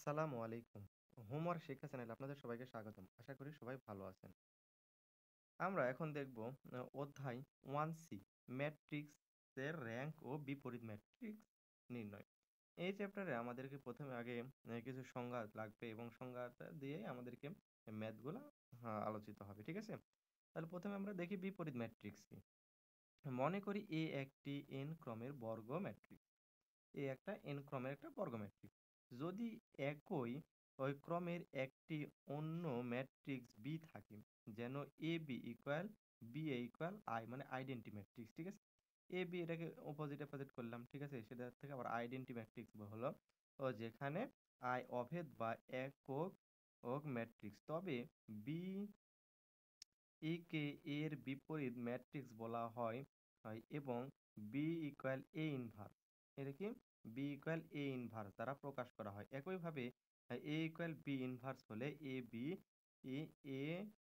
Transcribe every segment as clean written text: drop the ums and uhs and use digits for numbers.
আসসালামু আলাইকুম। হোমওয়ার্ক শিক্ষা চ্যানেলে আপনাদের সবাইকে স্বাগতম। আশা করি সবাই ভালো আছেন। আমরা এখন দেখব অধ্যায় 1C ম্যাট্রিক্স এর র‍্যাংক ও বিপরীত ম্যাট্রিক্স নির্ণয়। এই চ্যাপ্টারে আমাদেরকে ১ম এ আগে কিছু সংজ্ঞা লাগবে এবং সংজ্ঞাটা দিয়েই আমাদেরকে ম্যাথগুলা আলোচিত হবে। ঠিক আছে? তাহলে ১ম এ আমরা দেখি বিপরীত ম্যাট্রিক্স কি? মনে করি A একটি n ক্রমের বর্গ ম্যাট্রিক্স। এ একটা n ক্রমের একটা বর্গ ম্যাট্রিক্স। যদি একই ওই ক্রমের একটি অন্য ম্যাট্রিক্স B থাকে, যেন AB equal BA equal I মানে আইডেন্টি ম্যাট্রিক্স, ঠিক আছে? AB এটাকে অপোজিট করলাম, ঠিক আছে? সেটা থেকে আবার আইডেন্টি ম্যাট্রিক্স হলো যেখানে I অভেদ বা একক ম্যাট্রিক্স। তবে B একে এর বিপরীত ম্যাট্রিক্স বলা হয় এবং বি ইকুয়াল এ ইনভার্স এটা কি বি ইকুয়াল এ ইনভার্স দ্বারা প্রকাশ করা হয়। একইভাবে এ ইকুয়াল বি ইনভার্স হলে A B A A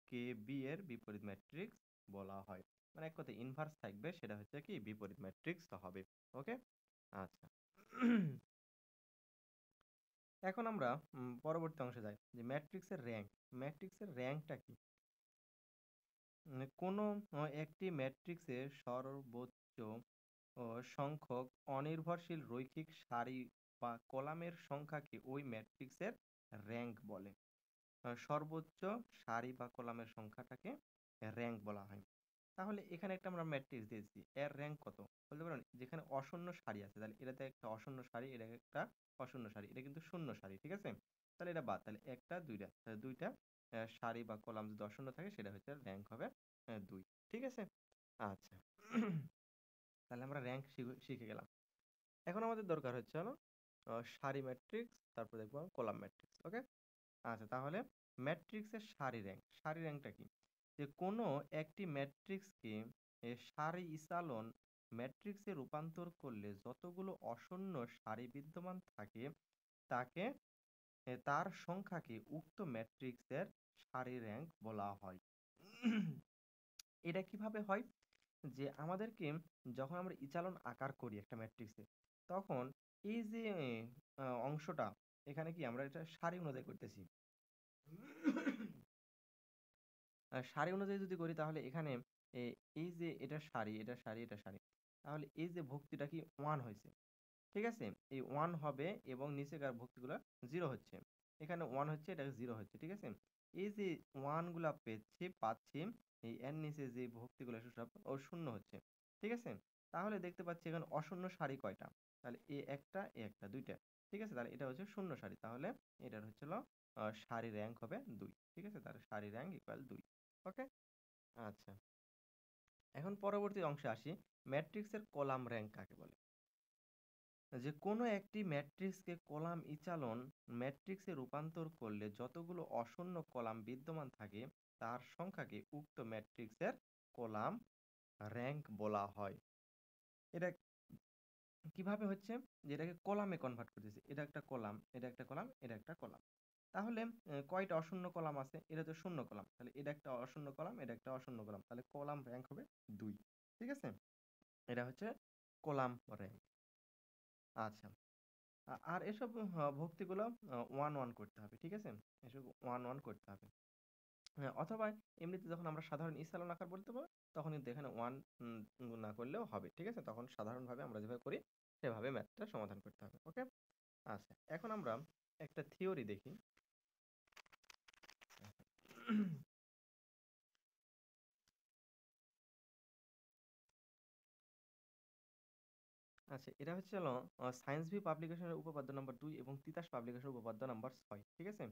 K B এর বিপরীত ম্যাট্রিক্স বলা হয়। মানে এক কথায় ইনভার্স থাকবে, সেটা হচ্ছে কি বিপরীত ম্যাট্রিক্স হবে। ওকে, আচ্ছা। এখন আমরা পরবর্তী অংশে যাই যে ম্যাট্রিক্সের র্যাঙ্ক। ম্যাট্রিক্সের র্যাঙ্কটা কি? কোনো একটি ম্যাট্রিক্সের সর্বোচ্চ সংখ্যক অনির্ভরশীল রৈখিক সারি বা কলামের সংখ্যাকে ওই ম্যাট্রিক্সের র‍্যাঙ্ক বলে। সর্বোচ্চ সারি বা কলামের সংখ্যাটাকে র‍্যাঙ্ক বলা হয়। তাহলে এখানে একটা আমরা ম্যাট্রিক্স দিয়েছি, এর র‍্যাঙ্ক কত বলতে পারেন? যেখানে অশূন্য সারি আছে, তাহলে এটাতে একটা অশূন্য সারি, এটা একটা অশূন্য সারি, এটা কিন্তু শূন্য সারি, ঠিক আছে? তাহলে এটা বাদ, তাহলে একটা দুইটা, তাহলে দুইটা সারি বা কলাম যদি অশূন্য থাকে সেটা হচ্ছে র‍্যাঙ্ক হবে ২, ঠিক আছে? আচ্ছা। তাহলে আমরা র‍্যাঙ্ক শিখে গেলাম। এখন আমাদের দরকার হচ্ছে হলো সারি ম্যাট্রিক্স, তারপর দেখবো কলাম ম্যাট্রিক্স। ওকে, আচ্ছা। তাহলে ম্যাট্রিক্সের সারি র‍্যাঙ্ক। সারি র‍্যাঙ্কটা কি? যে কোনো একটি ম্যাট্রিক্সকে সারি ইসালন ম্যাট্রিক্সে রূপান্তর করলে যতগুলো অশূন্য সারি বিদ্যমান থাকে তাকে তার সংখ্যাকে উক্ত ম্যাট্রিক্সের সারি র‍্যাঙ্ক বলা হয়। এটা কিভাবে হয়? যে আমাদেরকে যখন আমরা ইচালন আকার করি একটা ম্যাট্রিক্সে, তখন এই যে অংশটা, এখানে কি আমরা এটা সারি অনুযায়ী করতেছি। সারি অনুযায়ী যদি করি তাহলে এখানে এ এই যে এটা সারি, এটা সারি, এটা সারি। তাহলে এই যে ভুক্তিটা কি 1 হইছে। ঠিক আছে? এই 1 হবে এবং নিচেকার ভুক্তিগুলা 0 হচ্ছে। এখানে 1 হচ্ছে, এটা 0 হচ্ছে। ঠিক আছে? এই যে 1 গুলা পাচ্ছি, এই এর নিচে যে ভুক্তিগুলো সব শূন্য হচ্ছে। ঠিক আছে? তাহলে দেখতে পাচ্ছি এখানে অশূন্য সারি কয়টা? তাহলে একটা, একটা, ২ টা। ঠিক আছে? তাহলে এটা হচ্ছে শূন্য সারি। তাহলে এটার হচ্ছে হলো সারি র‍্যাঙ্ক হবে ২। ঠিক আছে? তাহলে সারি র‍্যাঙ্ক ইকুয়াল ২। ওকে? আচ্ছা। এখন পরবর্তী অংশে আসি। ম্যাট্রিক্সের কলাম র‍্যাঙ্ক কাকে বলে? যে কোনো একটি ম্যাট্রিক্সকে কলাম ইচালন ম্যাট্রিক্সে রূপান্তর করলে যতগুলো অশূন্য কলাম বিদ্যমান থাকে তার সংখ্যাকে উক্ত ম্যাট্রিক্সের কলাম র‍্যাঙ্ক বলা হয়। এটা কিভাবে হচ্ছে? যে এটাকে কলামে কনভার্ট করতেছি। এটা একটা কলাম, এটা একটা কলাম, এটা একটা কলাম। তাহলে কয়টা অশূন্য কলাম আছে? এটা তো শূন্য কলাম। তাহলে এটা একটা অশূন্য কলাম, এটা একটা অশূন্য কলাম। তাহলে কলাম র‍্যাঙ্ক হবে ২। ঠিক আছে? এটা হচ্ছে কলাম র‍্যাঙ্ক। আচ্ছা। আর এসব ভক্তিগুলো 1, 1 করতে হবে। ঠিক আছে? এসব 1, 1 করতে হবে। হ্যাঁ, অথবা এমনিতে যখন আমরা সাধারণ ইসালন আকার বলতে পারবো, তখন কিন্তু এখানে 1 না করলেও হবে। ঠিক আছে? তখন সাধারণভাবে আমরা যেভাবে করি সেভাবে ম্যাথটা সমাধান করতে হবে। ওকে? আচ্ছা। এখন আমরা একটা থিওরি দেখি। আচ্ছা, এটা হচ্ছে হলো সায়েন্স ভি পাবলিকেশনের উপপাদ্য নাম্বার ২ এবং তিতাস পাবলিকেশনের উপপাদ্য নাম্বার ৬। ঠিক আছে?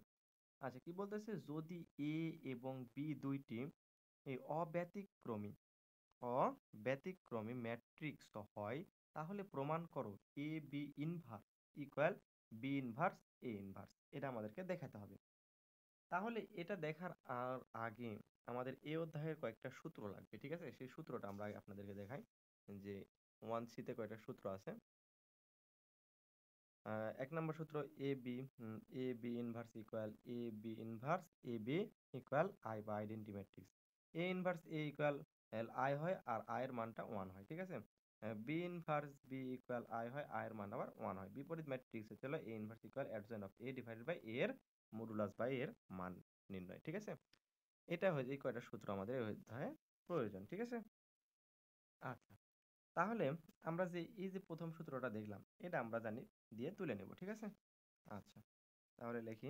আচ্ছা, কি বলতেছে? যদি A এবং B দুইটি এই অব্যতিক্রমী ম্যাট্রিক্স হয়, তাহলে প্রমাণ করো A B inverse equal B inverse A inverse. এটা আমাদেরকে দেখাতে হবে। তাহলে এটা দেখার আগে আমাদের এই অধ্যায়ের কয়েকটা সূত্র লাগবে। ঠিক আছে? সেই সূত্রটা আমরা আগে আপনাদেরকে দেখাই যে 1C তে কয়টা সূত্র আছে। ১ নম্বর সূত্র A B inverse equal A B inverse A B equal I বা identity matrix. A inverse A equal I হয় আর আই এর মানটা 1 হয়। ঠিক আছে? B inverse B equal I হয়, আয়ের মান আবার 1 হয়। বিপরীত ম্যাট্রিক্সে ছিল A inverse equal adjoint of A divided by A এর মডুলাস বাই এর মান নির্ণয়। ঠিক আছে, এটা হয়ে এই কয়টা সূত্র আমাদের এই অধ্যায়ে প্রয়োজন। ঠিক আছে, আচ্ছা তাহলে আমরা যে এই যে প্রথম সূত্রটা দেখলাম এটা আমরা জানি দিয়ে তুলে নেব। ঠিক আছে, আচ্ছা তাহলে লিখি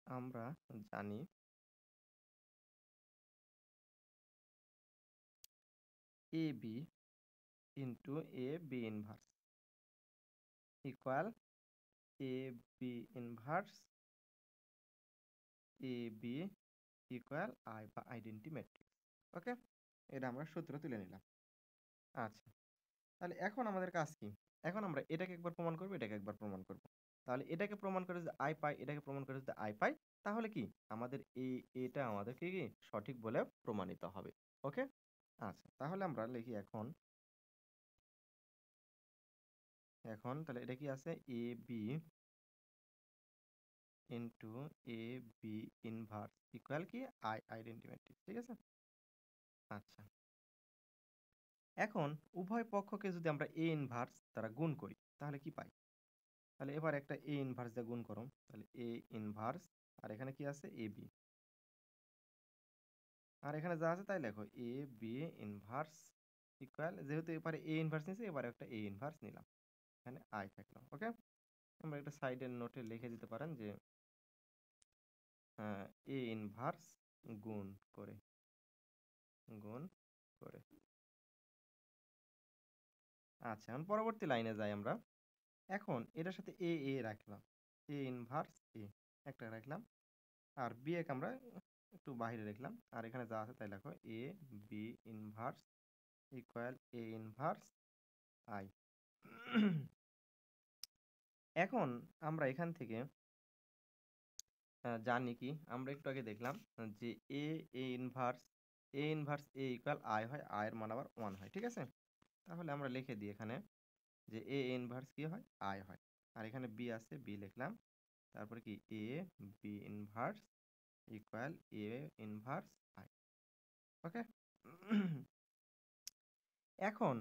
আমরা জানি A B into A B inverse equal A B inverse A B equal I বা আইডেন্টি ম্যাট্রিক্স। ওকে, এটা আমরা সূত্র তুলে নিলাম। আচ্ছা তাহলে এখন আমাদের কাজ কি? এখন আমরা এটাকে একবার প্রমাণ করব, এটাকে একবার প্রমাণ করব। তাহলে এটাকে প্রমাণ করে যদি আই পাই, এটাকে প্রমাণ করে যদি আই পাই, তাহলে কি আমাদের এটা আমাদেরকে কি সঠিক বলে প্রমাণিত হবে। ওকে, আচ্ছা তাহলে আমরা লিখি এখন এখন তাহলে এটা কি আছে এ B into A B inverse equal কি আই আইডেন্টি ম্যাট্রিক্স। ঠিক আছে, আচ্ছা এখন উভয় পক্ষকে যদি আমরা এ ইনভার্স দ্বারা গুণ করি তাহলে কি পাই? তাহলে এবার একটা এ ইনভার্স দিয়ে গুণ করো, তাহলে এ ইনভার্স আর এখানে কি আছে এ বি, আর এখানে যা আছে তাই লেখো এ বি ইনভার্স ইকুয়াল, যেহেতু এবারে এ ইনভার্স নিয়েছি এবারে একটা এ ইনভার্স নিলাম, এখানে আই থাকলো। ওকে, আমরা একটা সাইডের নোটে লিখে দিতে পারেন যে এ ইনভার্স গুণ করে গুণ করে। আচ্ছা এখন পরবর্তী লাইনে যাই আমরা। এখন এটার সাথে এ এ রাখলাম, এ ইনভার্স এ একটা রাখলাম, আর বি এক আমরা একটু বাইরে রাখলাম, আর এখানে যা আছে তাই লেখো A B inverse equal A inverse I. এখন আমরা এখান থেকে জানি কি, আমরা একটু আগে দেখলাম যে এ A inverse A equal I হয়, আয়ের মান আবার 1 হয়। ঠিক আছে, তাহলে আমরা লিখে দিই এখানে যে এ ইনভার্স কি হয় আই হয়, আর এখানে বি আছে বি লিখলাম, তারপরে কি A B inverse equal A inverse I. Okay, এখন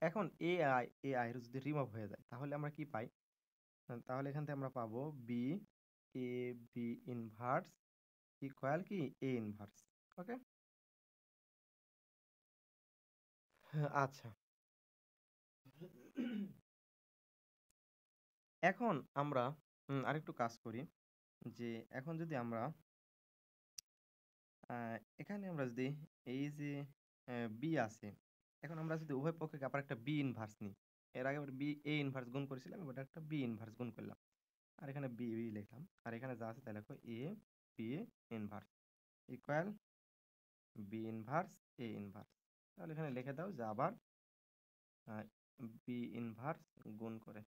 এখন এ আই এর যদি রিমুভ হয়ে যায় তাহলে আমরা কি পাই? তাহলে এখান থেকে আমরা পাবো B A B inverse equal কি এ ইনভার্স। ওকে, আচ্ছা এখন আমরা আরেকটু কাজ করি যে এখন যদি আমরা এখানে আমরা যদি এই যে বি আছে, এখন আমরা যদি উভয় পক্ষকে আবার একটা বি ইনভার্স নিই, এর আগে বি এ ইনভার্স গুণ করেছিলাম, এবার একটা বি ইনভার্স গুণ করলাম, আর এখানে বি বি লিখলাম, আর এখানে যা আছে তাই লেখো A B inverse equal B inverse A inverse. তাহলে এখানে লিখে দাও যে আবার বি ইনভার্স গুণ করে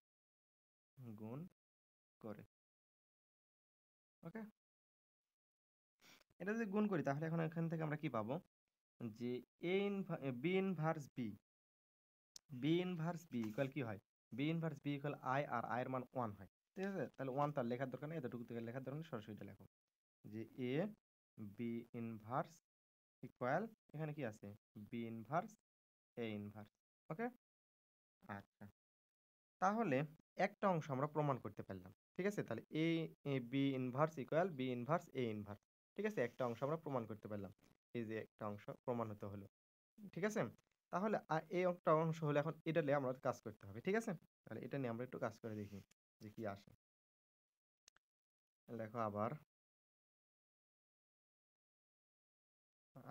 গুণ করে। ওকে, এটা যদি গুণ করি তাহলে এখন এখান থেকে আমরা কি পাবো যে B inverse B B inverse B equal কি হয়, B inverse B equal I, আর আয়ের মান 1 হয়। ঠিক আছে, তাহলে 1 তার লেখার দরকার নেই, এতটুকু থেকে লেখার দরকার নেই, সরাসরি এটা লেখো যে এ বি ইনভার্স ইকুয়াল এখানে কি আছে B inverse A inverse. Okay, আচ্ছা তাহলে একটা অংশ আমরা প্রমাণ করতে পারলাম। ঠিক আছে, তাহলে A B inverse equal B inverse A inverse. ঠিক আছে, একটা অংশ আমরা প্রমাণ করতে পারলাম, এই যে একটা অংশ প্রমাণ হতে হলো। ঠিক আছে, তাহলে এই একটা অংশ হলে এখন এটা নিয়ে আমরা কাজ করতে হবে। ঠিক আছে, তাহলে এটা নিয়ে আমরা একটু কাজ করে দেখি যে কি আসে। দেখো আবার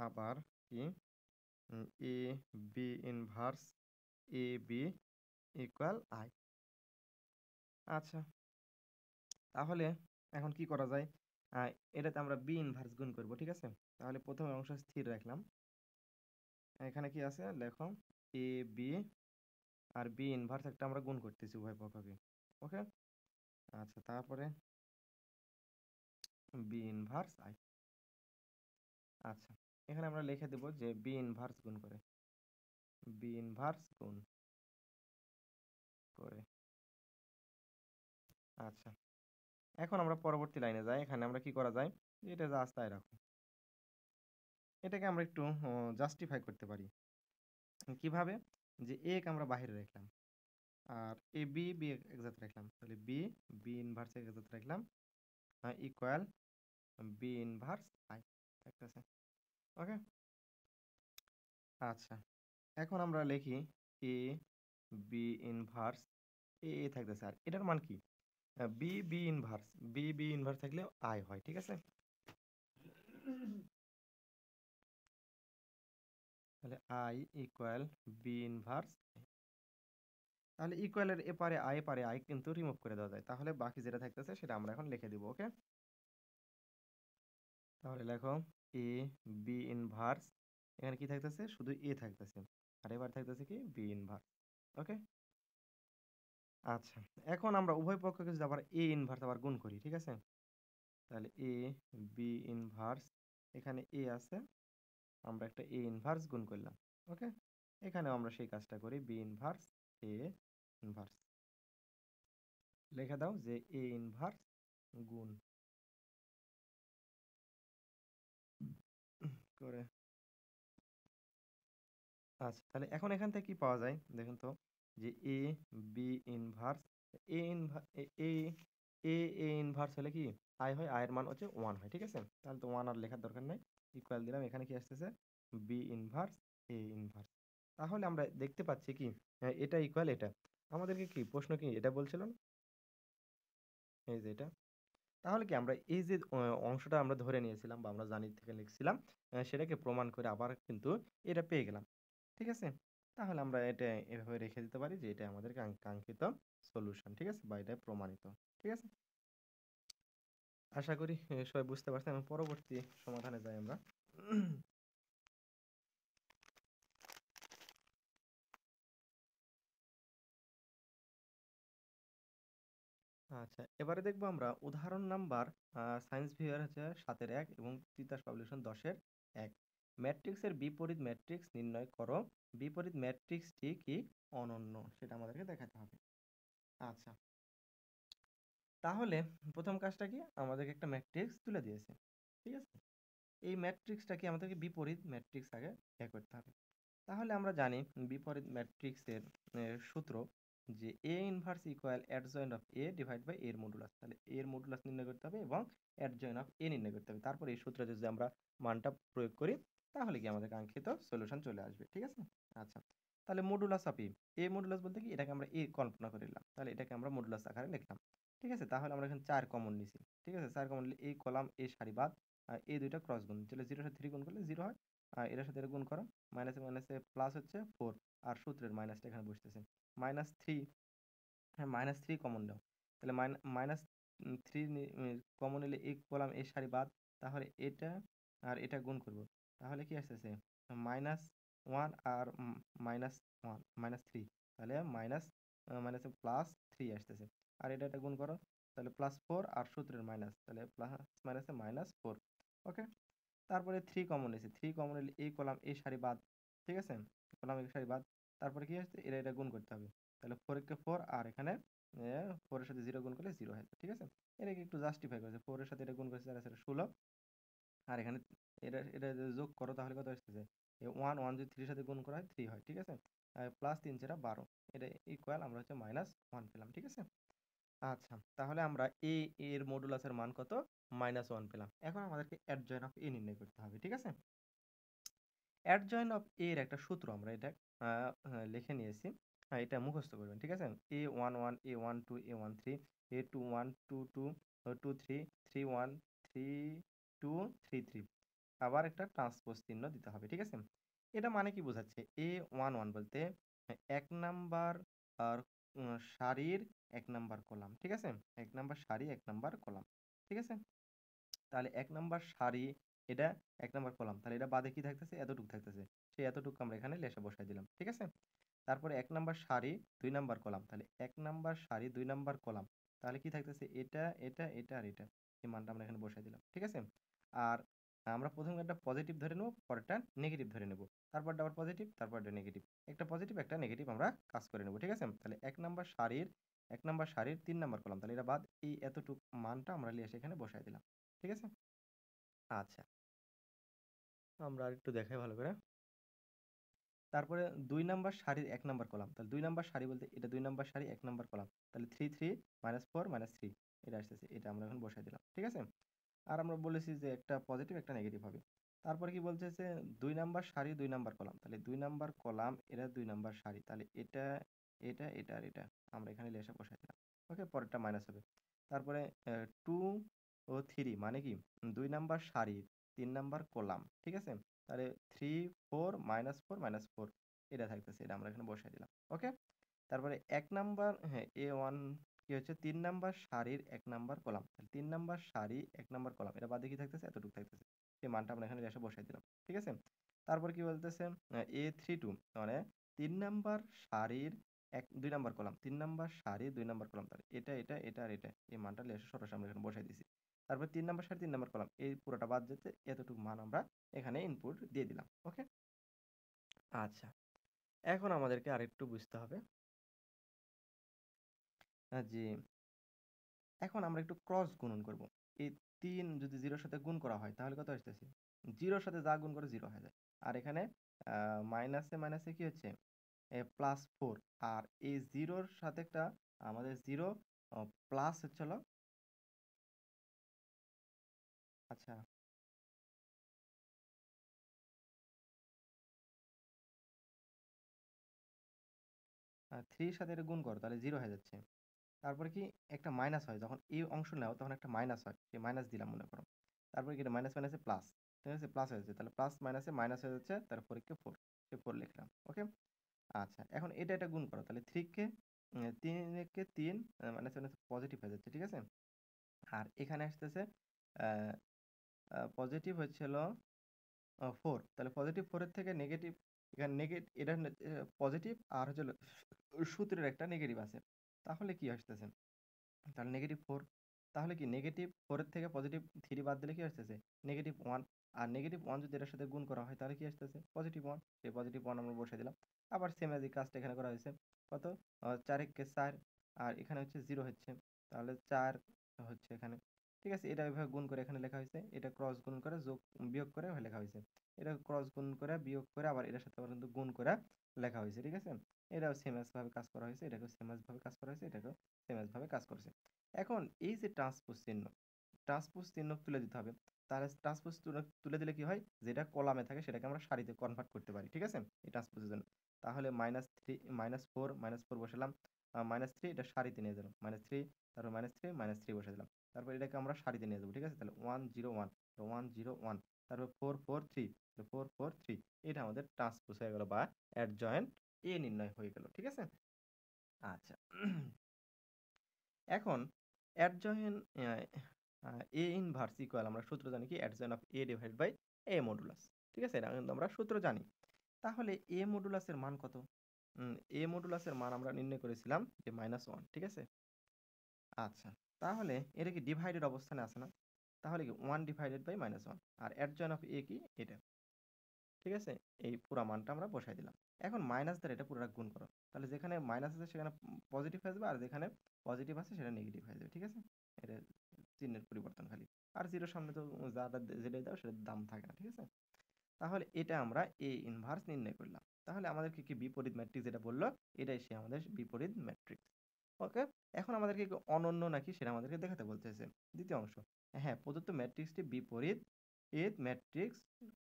আবার কি A B inverse A B equal I. আচ্ছা তাহলে এখন কি করা যায়? আহ, এটাতে আমরা বি ইনভার্স গুণ করব। ঠিক আছে, তাহলে প্রথম অংশ স্থির রাখলাম, এখানে কি আছে লেখো A B, R B inverse একটা আমরা গুণ করতেছি উভয় পক্ষকে। ওকে, আচ্ছা তারপরে বি ইনভার্স আই। আচ্ছা এখানে আমরা লিখে দেব যে বি ইনভার্স গুণ করে বি ইনভার্স গুণ করে। আচ্ছা এখন আমরা পরবর্তী লাইনে যাই, এখানে আমরা কি করা যায়, এটা যা আছে তাই রাখো, এটাকে আমরা একটু জাস্টিফাই করতে পারি। কিভাবে? যে এ কে আমরা বাহিরে রাখলাম। আর এ বি, বি এক জায়গাতে রাখলাম। তাহলে বি, বি ইনভার্স এক জায়গাতে রাখলাম। ইকুয়াল বি ইনভার্স আই থাকতেছে। ওকে? আচ্ছা। এখন আমরা লিখি এ বি ইনভার্স এ থাকতেছে। আর এটার মান কি? B B inverse, B B inverse থাকলে আই হয়। ঠিক আছে? তাহলে আই ইকুয়াল বি ইনভার্স। তাহলে ইকুয়ালের এপারে আই কিন্তু রিমুভ করে দেওয়া যায়। তাহলে বাকি যেটা থাকতেছে সেটা আমরা এখন লিখে দিব। ওকে? তাহলে লেখো এ বি ইনভার্স, এখানে কি থাকতেছে? শুধু এ থাকতেছে। আর এবার থাকতেছে কি? B inverse. ওকে? আচ্ছা। এখন আমরা উভয় পক্ষকে যদি আবার এ ইনভার্স আবার গুণ করি, ঠিক আছে? তাহলে এ বি ইনভার্স, এখানে এ আছে, আমরা একটা এ ইনভার্স গুণ করলাম। ওকে? এখানেও আমরা সেই কাজটা করি, বি ইনভার্স এ ইনভার্স। লিখে দাও যে এ ইনভার্স গুণ করে। আচ্ছা, তাহলে এখন এখান থেকে কি পাওয়া যায় দেখুন তো, যে A B inverse A inverse A A A A inverse হলে কি আই হয়, আয়ের মান হচ্ছে 1 হয়। ঠিক আছে? তাহলে তো 1 আর লেখার দরকার নাই। ইকুয়াল দিলাম, এখানে কি আসতেছে? B inverse A inverse. তাহলে আমরা দেখতে পাচ্ছি কি, এটা ইকুয়াল এটা। আমাদেরকে কি প্রশ্ন কি এটা বলছিল না? এই যে এটা। তাহলে কি আমরা এই যে অংশটা আমরা ধরে নিয়েছিলাম বা আমরা জানি থেকে লিখছিলাম, সেটাকে প্রমাণ করে আবার কিন্তু এটা পেয়ে গেলাম। ঠিক আছে? তাহলে আমরা এটা এভাবে রেখে দিতে পারি যে এটা আমাদের কাঙ্ক্ষিত সলিউশন। ঠিক আছে? বা এটা প্রমাণিত। ঠিক আছে? আশা করি সবাই বুঝতে পারছেন এবং পরবর্তী সমাধানে যাই আমরা। আচ্ছা, এবারে দেখবো আমরা উদাহরণ নাম্বার সায়েন্স ভিউয়ার হচ্ছে ৭-১ এবং তিতাস পাবলিকেশন ১০-১। ম্যাট্রিক্সের বিপরীত ম্যাট্রিক্স নির্ণয় করো। বিপরীত ম্যাট্রিক্সটি কি অনন্য সেটা আমাদেরকে দেখাতে হবে। আচ্ছা, তাহলে প্রথম কাজটা কি? আমাদেরকে একটা ম্যাট্রিক্স তুলে দিয়েছে। ঠিক আছে? এই ম্যাট্রিক্সটা কি আমাদেরকে বিপরীত ম্যাট্রিক্স আগে বের করতে হবে। তাহলে আমরা জানি বিপরীত ম্যাট্রিক্সের সূত্র যে A inverse equal adjoint of A divide by এর মডুলাস। তাহলে এর মডুলাস নির্ণয় করতে হবে এবং অ্যাডজয়েন্ট অফ এ নির্ণয় করতে হবে। তারপর এই সূত্রে যদি আমরা মানটা প্রয়োগ করি তাহলে কি আমাদের কাঙ্ক্ষিত সলিউশন চলে আসবে। ঠিক আছে? আচ্ছা, তাহলে মডুলাস অফ এ মডুলাস বলতে কি এটাকে আমরা এ কল্পনা করে নিলাম। তাহলে এটাকে আমরা মডুলাস আকারে লিখলাম। ঠিক আছে? তাহলে আমরা এখানে ৪ কমন নিছি। ঠিক আছে? ৪ কমন নিলে এই কলাম এ সারি বাদ এই দুইটা ক্রস গুণ। তাহলে 0 এর সাথে 3 গুণ করলে 0 হয়। এটার সাথে এটা গুণ করো। মাইনাসে মাইনাসে প্লাস হচ্ছে 4 আর সূত্রের মাইনাসটা এখানে বসতেছে। -3, হ্যাঁ -3 কমন নাও। তাহলে -3 কমন নিলে এই কলাম এই সারি বাদ। তাহলে এটা আর এটা গুণ করব। তাহলে কি আসতেছে? -1 আর -1 -3। তাহলে মাইনাসে +3 আসতেছে। আর এটা গুণ করো। তাহলে +4 আর সূত্রের মাইনাস। তাহলে প্লাস মাইনাসে -4। ওকে? তারপরে 3 কমন নিয়েছি। 3 কমন নিলে এই কলাম এই সারি বাদ। ঠিক আছে? কলাম এই সারি বাদ। তারপরে কি আসছে? এটা গুণ করতে হবে। তাহলে 4 একে 4 আর এখানে 4 এর সাথে 0 গুণ করলে 0 হয়। ঠিক আছে? এটাকে একটু জাস্টিফাই করেছে। 4 এর সাথে এটা গুণ করেছে, 4 আর 4 16। আর এখানে এটা যদি যোগ করো তাহলে কত আসতেছে? 1 যদি 3 এর সাথে গুণ করা হয় 3 হয়। ঠিক আছে? প্লাস 3 4 12। এটা ইকুয়াল আমরা হচ্ছে -1 পেলাম। ঠিক আছে? আচ্ছা, তাহলে আমরা এর মডুলাসের মান কত? -1 পেলাম। এখন আমাদেরকে অ্যাডজয়েন্ট অফ এ নির্ণয় করতে হবে। ঠিক আছে? অ্যাডজয়েন্ট অফ এর একটা সূত্র আমরা এটা লিখে নিয়েছি। এটা মুখস্থ করবেন। ঠিক আছে? A11 A12 A13 A21 22 23 31 32 33। আবার একটা ট্রান্সপোজ চিহ্ন দিতে হবে। ঠিক আছে? এটা মানে কি বোঝাচ্ছে? A11 বলতে ১ নাম্বার আর সারির ১ নাম্বার কলাম। ঠিক আছে? ১ নাম্বার সারি ১ নাম্বার কলাম। ঠিক আছে? তাহলে ১ নাম্বার সারি এটা ১ নাম্বার কলাম। তাহলে এটা বাদে কি থাকতেছে? এতটুক থাকতেছে। সেই এতটুকু আমরা এখানে লেশে বসায় দিলাম। ঠিক আছে? তারপরে ১ নাম্বার সারি ২ নাম্বার কলাম। তাহলে ১ নাম্বার সারি ২ নাম্বার কলাম। তাহলে কি থাকতেছে? এটা, এটা, এটা আর এটা। এই মানটা আমরা এখানে বসায় দিলাম। ঠিক আছে? আর আমরা ১ম একটা পজিটিভ ধরে নেব, পরেরটা নেগেটিভ ধরে নেব। তারপরটা আবার পজিটিভ, তারপরটা নেগেটিভ। একটা পজিটিভ, একটা নেগেটিভ আমরা কাজ করে নেব। ঠিক আছে? তাহলে ১ নাম্বার সারির ৩ নাম্বার কলাম। তাহলে এটা বাদ এই এতটুক মানটা আমরা নিয়ে এসে এখানে বসায় দিলাম। ঠিক আছে? আচ্ছা। আমরা আরেকটু দেখাই ভালো করে। তারপরে ২ নাম্বার সারির ১ নাম্বার কলাম। তাহলে ২ নাম্বার সারি বলতে এটা ২ নাম্বার সারি ১ নাম্বার কলাম। তাহলে 3, 3 -4 -3 এটা আসতেছে। এটা আমরা এখন বসায় দিলাম। ঠিক আছে? আর আমরা বলেছি যে একটা পজিটিভ একটা নেগেটিভ হবে। তারপরে কি বলতেছে ২ নাম্বার সারি ২ নাম্বার কলাম। তাহলে ২ নাম্বার কলাম এটা ২ নাম্বার সারি। তাহলে এটা, এটা আর এটা আমরা এখানে লেসে বসায় দিলাম। ওকে? পরেরটা মাইনাস হবে। তারপরে 2 ও 3 মানে কি ২ নাম্বার সারি ৩ নাম্বার কলাম। ঠিক আছে? তাহলে 3, 4 -4 -4 এটা থাকতেছে। এটা আমরা এখানে বসায় দিলাম। ওকে? তারপরে ১ নাম্বার হ্যাঁ, A1 কি হচ্ছে ৩ নাম্বার সারির ১ নাম্বার কলাম। ৩ নাম্বার সারি ১ নাম্বার কলাম। এটা বাদে কি থাকতেছে? এতটুকু থাকতেছে। সেই মানটা আমরা এখানে এসে বসায় দিলাম। ঠিক আছে? তারপর কি বলতেছে? A32 মানে ৩ নাম্বার সারির ২ নাম্বার কলাম। ৩ নাম্বার সারির ২ নাম্বার কলাম। তাহলে এটা আর এটা। এই মানটা এসে সরাসরি আমরা এখানে বসায় দিছি। তারপর ৩ নাম্বার সারি ৩ নাম্বার কলাম। এই পুরোটা বাদ যেতে এতটুকু মান আমরা এখানে ইনপুট দিয়ে দিলাম। ওকে? আচ্ছা। এখন আমাদেরকে আরেকটু বুঝতে হবে যে এখন আমরা একটু ক্রস গুণন করব। এই ৩ যদি 0 এর সাথে গুণ করা হয় তাহলে কত আসতেছে? 0 এর সাথে যা গুণ করে 0 হয়ে যায়। আর এখানে মাইনাসে, মাইনাসে কি হচ্ছে? +4 আর এই 0 এর সাথে একটা আমাদের 0 প্লাস হচ্ছে হলো আচ্ছা 3 এর সাথে এটা গুণ করো তাহলে 0 হয়ে যাচ্ছে। তারপরে কি একটা মাইনাস হয় যখন এই অংশ নাও তখন একটা মাইনাস হয়। সেই মাইনাস দিলাম মনে করো। তারপরে কি এটা মাইনাস মাইনাসে প্লাস। ঠিক আছে? প্লাস হয়ে যাচ্ছে। তাহলে প্লাস মাইনাসে মাইনাস হয়ে যাচ্ছে। তার পরীক্ষা 4 সে 4 লিখলাম। ওকে? আচ্ছা এখন এটা গুণ করো। তাহলে 3 কে 3 কে 3 মাইনাস মাইনাস পজিটিভ হয়ে যাচ্ছে। ঠিক আছে? আর এখানে আসতেছে আ আ পজিটিভ হচ্ছে হলো 4 তাহলে পজিটিভ 4 এর থেকে নেগেটিভ এখানে এটা পজিটিভ আর হচ্ছে হলো সূত্রের একটা নেগেটিভ আছে। তাহলে কি আসতেছে? তাহলে নেগেটিভ 4 তাহলে কি নেগেটিভ 4 এর থেকে পজিটিভ 3 বাদ দিলে কি আসতেছে? নেগেটিভ 1 আর নেগেটিভ 1 যদি এটার সাথে গুণ করা হয় তাহলে কি আসতেছে? পজিটিভ 1 সেই পজিটিভ 1 আমরা বসাই দিলাম। আবার সেম এই কাজটা এখানে করা হয়েছে। কত? ৪ এক্কে ৪ আর এখানে হচ্ছে 0 হচ্ছে। তাহলে ৪ হচ্ছে এখানে। ঠিক আছে? এটা এভাবে গুণ করে এখানে লেখা হয়েছে। এটা ক্রস গুণ করে বিয়োগ করে লেখা হয়েছে। এটা ক্রস গুণ করে বিয়োগ করে আবার এটার সাথে আবার কিন্তু গুণ করে লেখা হয়েছে। ঠিক আছে? এটাও সেম এস ভাবে কাজ করা হয়েছে। এটাকেও সেম এস ভাবে কাজ করা হয়েছে। এটাকেও সেম এস ভাবে কাজ করছে। এখন এই যে ট্রান্সপোজ চিহ্ন তুলে দিতে হবে। তাহলে ট্রান্সপোজ তুলে দিলে কি হয়? যেটা কলামে থাকে সেটাকে আমরা সারিতে কনভার্ট করতে পারি। ঠিক আছে? এই ট্রান্সপোজের জন্য। তাহলে -3 -4 বসালাম। -3 এটা সারিতে নিয়ে গেলাম। -3 তারপর -3 বসাই দিলাম। তারপর এটাকে আমরা সারিতে নিয়ে যাবো। ঠিক আছে? তাহলে 1 0 1 1 0 1 তারপর 4 4 3 4 4 3 এটা আমাদের ট্রান্সপোজ হয়ে গেল বা অ্যাডজয়েন্ট এ নির্ণয় হয়ে গেল। ঠিক আছে? আচ্ছা। এখন অ্যাডজয়েন্ট এ ইনভার্স ইকুয়াল আমরা সূত্র জানি কি adjoint of A divide by A modulus. ঠিক আছে? এটা কিন্তু আমরা সূত্র জানি। তাহলে এ মডুলাসের মান কত? এ মডুলাসের মান আমরা নির্ণয় করেছিলাম যে -1 ঠিক আছে? আচ্ছা। তাহলে এটা কি ডিভাইডেড অবস্থানে আছে না? তাহলে কি 1 ডিভাইডেড বাই -1 আর অ্যাডজয়েন্ট অফ এ কি? এটা। ঠিক আছে? এই পুরা মানটা আমরা বসায় দিলাম। এখন মাইনাস দ্বারা এটা পুরোটা গুণ করো। তাহলে যেখানে মাইনাস আছে সেখানে পজিটিভ হয়ে যাবে আর যেখানে পজিটিভ আছে সেটা নেগেটিভ হয়ে যাবে। ঠিক আছে? এটা চিহ্নের পরিবর্তন খালি। আর 0 এর সামনে তো যেটাই দাও সেটার দাম থাকে না। ঠিক আছে? তাহলে এটা আমরা A ইনভার্স নির্ণয় করলাম। তাহলে আমাদেরকে কি বিপরীত ম্যাট্রিক্স যেটা বলল, এটাই সে আমাদের বিপরীত ম্যাট্রিক্স। ওকে? এখন আমাদেরকে কি অনন্য নাকি সেটা আমাদেরকে দেখাতে বলতেছে। দ্বিতীয় অংশ। হ্যাঁ, প্রদত্ত ম্যাট্রিক্সটি বিপরীত ম্যাট্রিক্স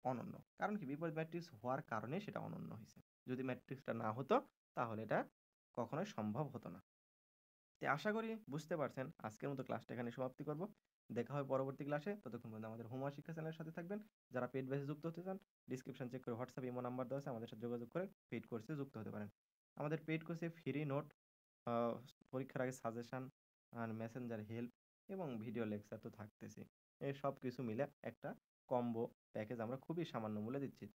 অনন্য। কারণ কি বিপরীত ম্যাট্রিক্স হওয়ার কারণে সেটা অনন্য হইছে। যদি ম্যাট্রিক্সটা না হতো তাহলে এটা কখনোই সম্ভব হতো না। আশা করি বুঝতে পারছেন। আজকের মতো ক্লাসটা এখানে সমাপ্তি করব। দেখা হবে পরবর্তী ক্লাসে। ততক্ষণ পর্যন্ত আমাদের হোমওয়ার্ক শিক্ষা চ্যানেলের সাথে থাকবেন। যারা পেইড ব্যাচে যুক্ত হতে চান, ডেসক্রিপশন চেক করে হোয়াটসঅ্যাপ ইমো নাম্বার দেওয়া আছে আমাদের সাথে যোগাযোগ করে পেইড কোর্সে যুক্ত হতে পারেন। আমাদের পেইড কোর্সে ফ্রি নোট, আ পরীক্ষার আগে সাজেশন আর মেসেঞ্জার হেল্প এবং ভিডিও লেকচার তো থাকতেছেই। এই সবকিছু মিলে একটা কম্বো প্যাকেজ আমরা খুবই সামান্য মূল্যে দিচ্ছি।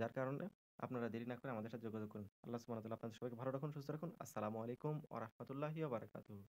যার কারণে আপনারা দেরি না করে আমাদের সাথে যোগাযোগ করুন। আল্লাহ সুবহানাহু ওয়া তাআলা আপনাদের সবাইকে ভালো রাখুন, সুস্থ রাখুন। আসসালামু আলাইকুম ওয়া রাহমাতুল্লাহি ওয়া বারাকাতুহু।